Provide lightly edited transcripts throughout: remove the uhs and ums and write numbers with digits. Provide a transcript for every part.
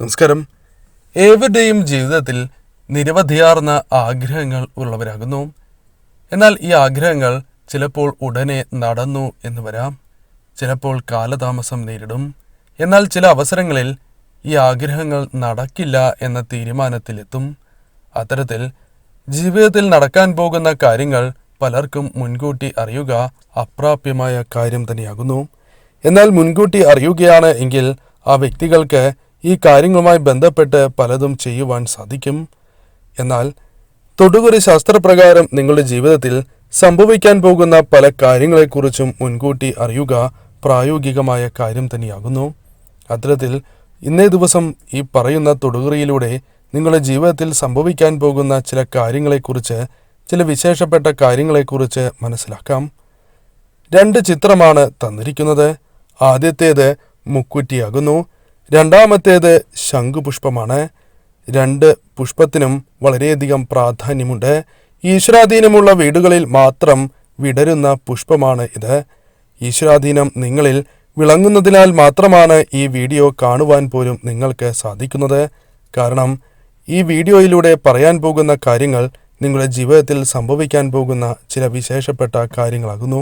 നമസ്കാരം. ഏവരുടെയും ജീവിതത്തിൽ നിരവധിയാർന്ന ആഗ്രഹങ്ങൾ ഉള്ളവരാകുന്നു. എന്നാൽ ഈ ആഗ്രഹങ്ങൾ ചിലപ്പോൾ ഉടനെ നടന്നു എന്ന് വരാം, ചിലപ്പോൾ കാലതാമസം നേരിടും. എന്നാൽ ചില അവസരങ്ങളിൽ ഈ ആഗ്രഹങ്ങൾ നടക്കില്ല എന്ന തീരുമാനത്തിലെത്തും. അത്തരത്തിൽ ജീവിതത്തിൽ നടക്കാൻ പോകുന്ന കാര്യങ്ങൾ പലർക്കും മുൻകൂട്ടി അറിയുക അപ്രാപ്യമായ കാര്യം തന്നെയാകുന്നു. എന്നാൽ മുൻകൂട്ടി അറിയുകയാണ് എങ്കിൽ ആ വ്യക്തികൾക്ക് ഈ കാര്യങ്ങളുമായി ബന്ധപ്പെട്ട് പലതും ചെയ്യുവാൻ സാധിക്കും. എന്നാൽ തൊടുകുറി ശാസ്ത്രപ്രകാരം നിങ്ങളുടെ ജീവിതത്തിൽ സംഭവിക്കാൻ പോകുന്ന പല കാര്യങ്ങളെക്കുറിച്ചും മുൻകൂട്ടി അറിയുക പ്രായോഗികമായ കാര്യം തന്നെയാകുന്നു. അത്തരത്തിൽ ഇന്നേ ദിവസം ഈ പറയുന്ന തൊടുകുറിയിലൂടെ നിങ്ങളുടെ ജീവിതത്തിൽ സംഭവിക്കാൻ പോകുന്ന ചില കാര്യങ്ങളെക്കുറിച്ച്, ചില വിശേഷപ്പെട്ട കാര്യങ്ങളെക്കുറിച്ച് മനസ്സിലാക്കാം. 2 ചിത്രമാണ് തന്നിരിക്കുന്നത്. ആദ്യത്തേത് മുക്കുറ്റിയാകുന്നു, രണ്ടാമത്തേത് ശംഖുപുഷ്പമാണ്. 2 പുഷ്പത്തിനും വളരെയധികം പ്രാധാന്യമുണ്ട്. ഈശ്വരാധീനമുള്ള വീടുകളിൽ മാത്രം വിടരുന്ന പുഷ്പമാണ് ഇത്. ഈശ്വരാധീനം നിങ്ങളിൽ വിളങ്ങുന്നതിനാൽ മാത്രമാണ് ഈ വീഡിയോ കാണുവാൻ പോലും നിങ്ങൾക്ക് സാധിക്കുന്നത്. കാരണം ഈ വീഡിയോയിലൂടെ പറയാൻ പോകുന്ന കാര്യങ്ങൾ നിങ്ങളുടെ ജീവിതത്തിൽ സംഭവിക്കാൻ പോകുന്ന ചില വിശേഷപ്പെട്ട കാര്യങ്ങളാകുന്നു.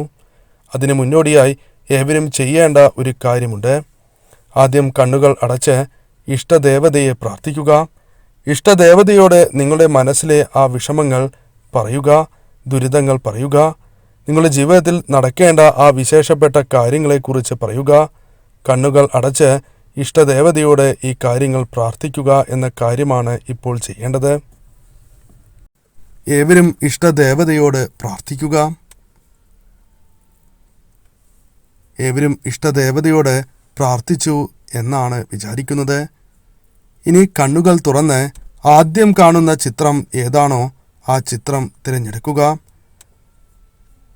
അതിനു മുന്നോടിയായി ഏവരും ചെയ്യേണ്ട ഒരു കാര്യമുണ്ട്. ആദ്യം കണ്ണുകൾ അടച്ച് ഇഷ്ടദേവതയെ പ്രാർത്ഥിക്കുക. ഇഷ്ടദേവതയോട് നിങ്ങളുടെ മനസ്സിലെ ആ വിഷമങ്ങൾ പറയുക, ദുരിതങ്ങൾ പറയുക, നിങ്ങളുടെ ജീവിതത്തിൽ നടക്കേണ്ട ആ വിശേഷപ്പെട്ട കാര്യങ്ങളെക്കുറിച്ച് പറയുക. കണ്ണുകൾ അടച്ച് ഇഷ്ടദേവതയോട് ഈ കാര്യങ്ങൾ പ്രാർത്ഥിക്കുക എന്ന കാര്യമാണ് ഇപ്പോൾ ചെയ്യേണ്ടത്. ഏവരും ഇഷ്ടദേവതയോട് പ്രാർത്ഥിക്കുക. ഏവരും ഇഷ്ടദേവതയോട് പ്രാർത്ഥിച്ചു എന്നാണ് വിചാരിക്കുന്നത്. ഇനി കണ്ണുകൾ തുറന്ന് ആദ്യം കാണുന്ന ചിത്രം ഏതാണോ ആ ചിത്രം തിരഞ്ഞെടുക്കുക.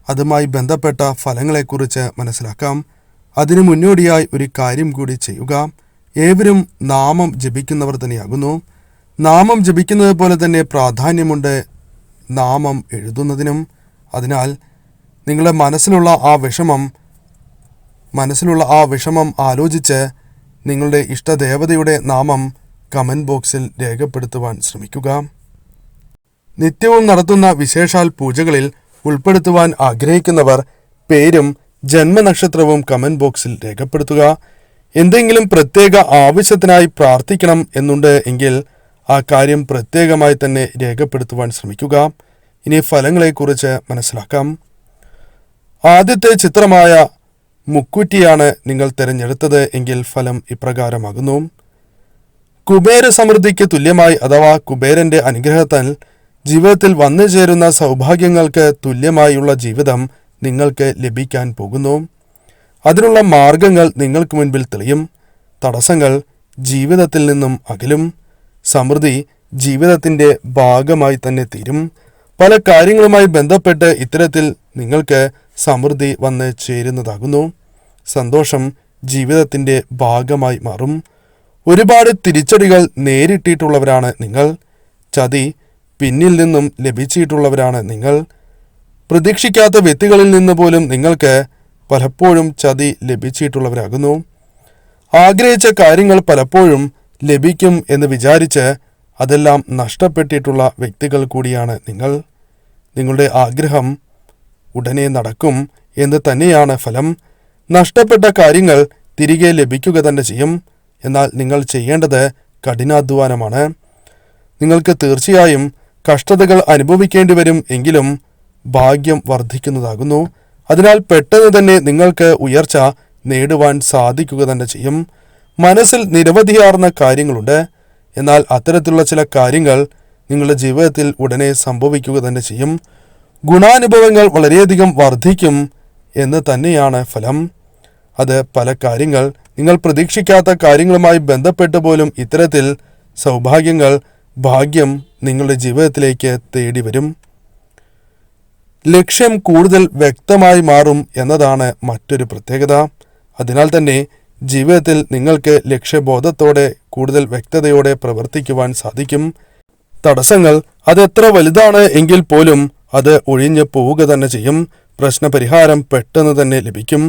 അതുമായി ബന്ധപ്പെട്ട ഫലങ്ങളെക്കുറിച്ച് മനസ്സിലാക്കാം. അതിനു മുന്നോടിയായി ഒരു കാര്യം കൂടി ചെയ്യുക. ഏവരും നാമം ജപിക്കുന്നവർ തന്നെയാകുന്നു. നാമം ജപിക്കുന്നത് പോലെ തന്നെ പ്രാധാന്യമുണ്ട് നാമം എഴുതുന്നതിനും. അതിനാൽ നിങ്ങളുടെ മനസ്സിലുള്ള ആ വിഷമം ആലോചിച്ച് നിങ്ങളുടെ ഇഷ്ടദേവതയുടെ നാമം കമൻറ്റ് ബോക്സിൽ രേഖപ്പെടുത്തുവാൻ ശ്രമിക്കുക. നിത്യവും നടത്തുന്ന വിശേഷാൽ പൂജകളിൽ ഉൾപ്പെടുത്തുവാൻ ആഗ്രഹിക്കുന്നവർ പേരും ജന്മനക്ഷത്രവും കമൻറ്റ് ബോക്സിൽ രേഖപ്പെടുത്തുക. എന്തെങ്കിലും പ്രത്യേക ആവശ്യത്തിനായി പ്രാർത്ഥിക്കണം എന്നുണ്ട് എങ്കിൽ ആ കാര്യം പ്രത്യേകമായി തന്നെ രേഖപ്പെടുത്തുവാൻ ശ്രമിക്കുക. ഇനി ഫലങ്ങളെക്കുറിച്ച് മനസ്സിലാക്കാം. ആദ്യത്തെ ചിത്രമായ മുക്കുറ്റിയാണ് നിങ്ങൾ തിരഞ്ഞെടുത്തത് എങ്കിൽ ഫലം ഇപ്രകാരമാകുന്നു. കുബേര സമൃദ്ധിക്ക് തുല്യമായി അഥവാ കുബേരന്റെ അനുഗ്രഹത്താൽ ജീവിതത്തിൽ വന്നു ചേരുന്ന സൗഭാഗ്യങ്ങൾക്ക് തുല്യമായുള്ള ജീവിതം നിങ്ങൾക്ക് ലഭിക്കാൻ പോകുന്നു. അതിനുള്ള മാർഗങ്ങൾ നിങ്ങൾക്ക് മുൻപിൽ തെളിയും. തടസ്സങ്ങൾ ജീവിതത്തിൽ നിന്നും അകലും. സമൃദ്ധി ജീവിതത്തിൻ്റെ ഭാഗമായി തന്നെ തീരും. പല കാര്യങ്ങളുമായി ബന്ധപ്പെട്ട് ഇത്തരത്തിൽ നിങ്ങൾക്ക് സമൃദ്ധി വന്ന് ചേരുന്നതാകുന്നു. സന്തോഷം ജീവിതത്തിൻ്റെ ഭാഗമായി മാറും. ഒരുപാട് തിരിച്ചടികൾ നേരിട്ടിട്ടുള്ളവരാണ് നിങ്ങൾ. ചതി പിന്നിൽ നിന്നും ലഭിച്ചിട്ടുള്ളവരാണ് നിങ്ങൾ. പ്രതീക്ഷിക്കാത്ത വ്യക്തികളിൽ നിന്ന് പോലും നിങ്ങൾക്ക് പലപ്പോഴും ചതി ലഭിച്ചിട്ടുള്ളവരാകുന്നു. ആഗ്രഹിച്ച കാര്യങ്ങൾ പലപ്പോഴും ലഭിക്കും എന്ന് വിചാരിച്ച് അതെല്ലാം നഷ്ടപ്പെട്ടിട്ടുള്ള വ്യക്തികൾ കൂടിയാണ് നിങ്ങൾ. നിങ്ങളുടെ ആഗ്രഹം ഉടനെ നടക്കും എന്ന് തന്നെയാണ് ഫലം. നഷ്ടപ്പെട്ട കാര്യങ്ങൾ തിരികെ ലഭിക്കുക തന്നെ ചെയ്യും. എന്നാൽ നിങ്ങൾ ചെയ്യേണ്ടത് കഠിനാധ്വാനമാണ്. നിങ്ങൾക്ക് തീർച്ചയായും കഷ്ടതകൾ അനുഭവിക്കേണ്ടി വരും എങ്കിലും ഭാഗ്യം വർദ്ധിക്കുന്നതാകുന്നു. അതിനാൽ പെട്ടെന്ന് തന്നെ നിങ്ങൾക്ക് ഉയർച്ച നേടുവാൻ സാധിക്കുക തന്നെ ചെയ്യും. മനസ്സിൽ നിരവധിയാർന്ന കാര്യങ്ങളുണ്ട്. എന്നാൽ അത്തരത്തിലുള്ള ചില കാര്യങ്ങൾ നിങ്ങളുടെ ജീവിതത്തിൽ ഉടനെ സംഭവിക്കുക തന്നെ ചെയ്യും. ഗുണാനുഭവങ്ങൾ വളരെയധികം വർദ്ധിക്കും എന്ന് തന്നെയാണ് ഫലം. അത് പല കാര്യങ്ങൾ നിങ്ങൾ പ്രതീക്ഷിക്കാത്ത കാര്യങ്ങളുമായി ബന്ധപ്പെട്ട് പോലും ഇത്തരത്തിൽ സൗഭാഗ്യങ്ങൾ, ഭാഗ്യം നിങ്ങളുടെ ജീവിതത്തിലേക്ക് തേടി വരും. ലക്ഷ്യം കൂടുതൽ വ്യക്തമായി മാറും എന്നതാണ് മറ്റൊരു പ്രത്യേകത. അതിനാൽ തന്നെ ജീവിതത്തിൽ നിങ്ങൾക്ക് ലക്ഷ്യബോധത്തോടെ കൂടുതൽ വ്യക്തതയോടെ പ്രവർത്തിക്കുവാൻ സാധിക്കും. തടസ്സങ്ങൾ അതെത്ര വലുതാണ് എങ്കിൽ പോലും അത് ഒഴിഞ്ഞു പോവുക തന്നെ ചെയ്യും. പ്രശ്നപരിഹാരം പെട്ടെന്ന് തന്നെ ലഭിക്കും.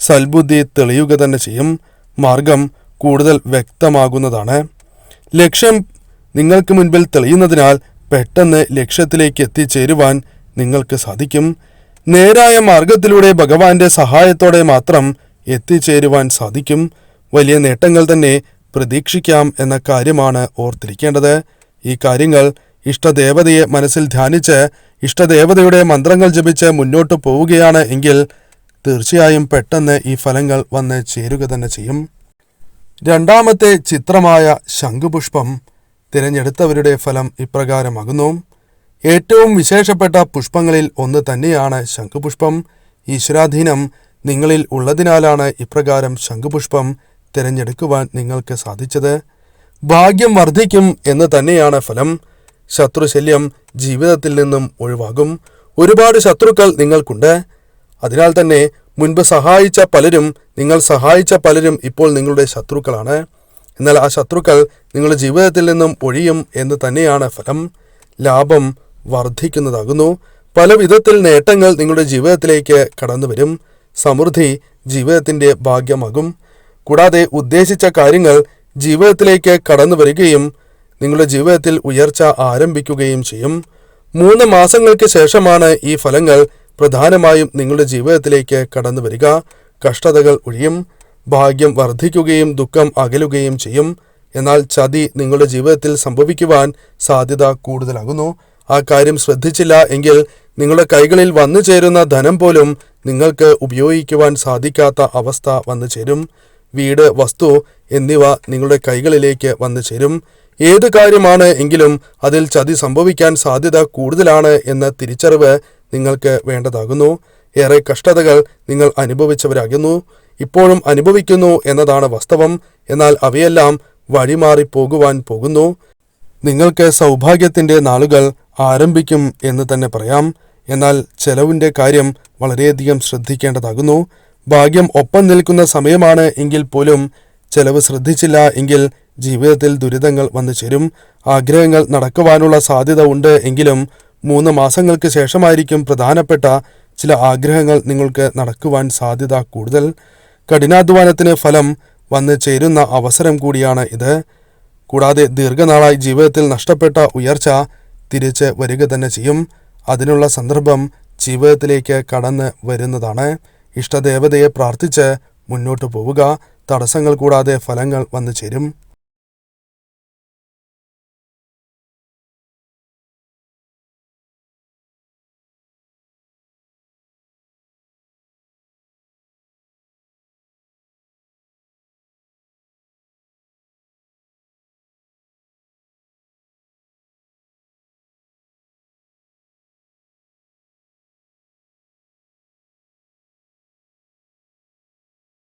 സൽബുദ്ധി തെളിയുക തന്നെ ചെയ്യും. മാർഗം കൂടുതൽ വ്യക്തമാകുന്നതാണ്. ലക്ഷ്യം നിങ്ങൾക്ക് മുൻപിൽ തെളിയുന്നതിനാൽ പെട്ടെന്ന് ലക്ഷ്യത്തിലേക്ക് എത്തിച്ചേരുവാൻ നിങ്ങൾക്ക് സാധിക്കും. നേരായ മാർഗത്തിലൂടെ ഭഗവാന്റെ സഹായത്തോടെ മാത്രം എത്തിച്ചേരുവാൻ സാധിക്കും. വലിയ നേട്ടങ്ങൾ തന്നെ പ്രതീക്ഷിക്കാം എന്ന കാര്യമാണ് ഓർത്തിരിക്കേണ്ടത്. ഈ കാര്യങ്ങൾ ഇഷ്ടദേവതയെ മനസ്സിൽ ധ്യാനിച്ച് ഇഷ്ടദേവതയുടെ മന്ത്രങ്ങൾ ജപിച്ച് മുന്നോട്ട് പോവുകയാണ് എങ്കിൽ തീർച്ചയായും പെട്ടെന്ന് ഈ ഫലങ്ങൾ വന്ന് ചേരുക തന്നെ ചെയ്യും. രണ്ടാമത്തെ ചിത്രമായ ശംഖുപുഷ്പം തിരഞ്ഞെടുത്തവരുടെ ഫലം ഇപ്രകാരമാകുന്നു. ഏറ്റവും വിശേഷപ്പെട്ട പുഷ്പങ്ങളിൽ ഒന്ന് തന്നെയാണ് ശംഖുപുഷ്പം. ഈശ്വരാധീനം നിങ്ങളിൽ ഉള്ളതിനാലാണ് ഇപ്രകാരം ശംഖുപുഷ്പം തിരഞ്ഞെടുക്കുവാൻ നിങ്ങൾക്ക് സാധിച്ചത്. ഭാഗ്യം വർദ്ധിക്കും എന്ന് തന്നെയാണ് ഫലം. ശത്രുശല്യം ജീവിതത്തിൽ നിന്നും ഒഴിവാകും. ഒരുപാട് ശത്രുക്കൾ നിങ്ങൾക്കുണ്ട്. അതിനാൽ തന്നെ മുൻപ് സഹായിച്ച പലരും, നിങ്ങൾ സഹായിച്ച പലരും ഇപ്പോൾ നിങ്ങളുടെ ശത്രുക്കളാണ്. എന്നാൽ ആ ശത്രുക്കൾ നിങ്ങളുടെ ജീവിതത്തിൽ നിന്നും ഒഴിയും എന്ന് തന്നെയാണ് ഫലം. ലാഭം വർദ്ധിക്കുന്നതാകുന്നു. പല വിധത്തിൽ നേട്ടങ്ങൾ നിങ്ങളുടെ ജീവിതത്തിലേക്ക് കടന്നു വരും. സമൃദ്ധി ജീവിതത്തിൻ്റെ ഭാഗ്യമാകും. കൂടാതെ ഉദ്ദേശിച്ച കാര്യങ്ങൾ ജീവിതത്തിലേക്ക് കടന്നു വരികയും നിങ്ങളുടെ ജീവിതത്തിൽ ഉയർച്ച ആരംഭിക്കുകയും ചെയ്യും. 3 മാസങ്ങൾക്ക് ശേഷമാണ് ഈ ഫലങ്ങൾ പ്രധാനമായും നിങ്ങളുടെ ജീവിതത്തിലേക്ക് കടന്നു വരിക. കഷ്ടതകൾ ഒഴിയും, ഭാഗ്യം വർദ്ധിക്കുകയും ദുഃഖം അകലുകയും ചെയ്യും. എന്നാൽ ചതി നിങ്ങളുടെ ജീവിതത്തിൽ സംഭവിക്കുവാൻ സാധ്യത കൂടുതലാകുന്നു. ആ കാര്യം ശ്രദ്ധിച്ചില്ല എങ്കിൽ നിങ്ങളുടെ കൈകളിൽ വന്നു ചേരുന്ന ധനം പോലും നിങ്ങൾക്ക് ഉപയോഗിക്കുവാൻ സാധിക്കാത്ത അവസ്ഥ വന്നു ചേരും. വീട്, വസ്തു എന്നിവ നിങ്ങളുടെ കൈകളിലേക്ക് വന്നു ചേരും. ഏത് കാര്യമാണ് എങ്കിലും അതിൽ ചതി സംഭവിക്കാൻ സാധ്യത കൂടുതലാണ് എന്ന തിരിച്ചറിവ് നിങ്ങൾക്ക് വേണ്ടതാകുന്നു. ഏറെ കഷ്ടതകൾ നിങ്ങൾ അനുഭവിച്ചവരാകുന്നു, ഇപ്പോഴും അനുഭവിക്കുന്നു എന്നതാണ് വാസ്തവം. എന്നാൽ അവയെല്ലാം വഴിമാറി പോകുവാൻ പോകുന്നു. നിങ്ങൾക്ക് സൗഭാഗ്യത്തിൻ്റെ നാളുകൾ ആരംഭിക്കും എന്ന് തന്നെ പറയാം. എന്നാൽ ചെലവിൻ്റെ കാര്യം വളരെയധികം ശ്രദ്ധിക്കേണ്ടതാകുന്നു. ഭാഗ്യം ഒപ്പം നിൽക്കുന്ന സമയമാണ് എങ്കിൽ പോലും ചെലവ് ശ്രദ്ധിച്ചില്ല എങ്കിൽ ജീവിതത്തിൽ ദുരിതങ്ങൾ വന്നു ചേരും. ആഗ്രഹങ്ങൾ നടക്കുവാനുള്ള സാധ്യത ഉണ്ട് എങ്കിലും 3 മാസങ്ങൾക്ക് ശേഷമായിരിക്കും പ്രധാനപ്പെട്ട ചില ആഗ്രഹങ്ങൾ നിങ്ങൾക്ക് നടക്കുവാൻ സാധ്യത കൂടുതൽ. കഠിനാധ്വാനത്തിന് ഫലം വന്നു ചേരുന്ന അവസരം കൂടിയാണ് ഇത്. കൂടാതെ ദീർഘനാളായി ജീവിതത്തിൽ നഷ്ടപ്പെട്ട ഉയർച്ച തിരിച്ച് വരിക തന്നെ ചെയ്യും. അതിനുള്ള സന്ദർഭം ജീവിതത്തിലേക്ക് കടന്ന് വരുന്നതാണ്. ഇഷ്ടദേവതയെ പ്രാർത്ഥിച്ച് മുന്നോട്ട് പോവുക. തടസ്സങ്ങൾ കൂടാതെ ഫലങ്ങൾ വന്നു ചേരും.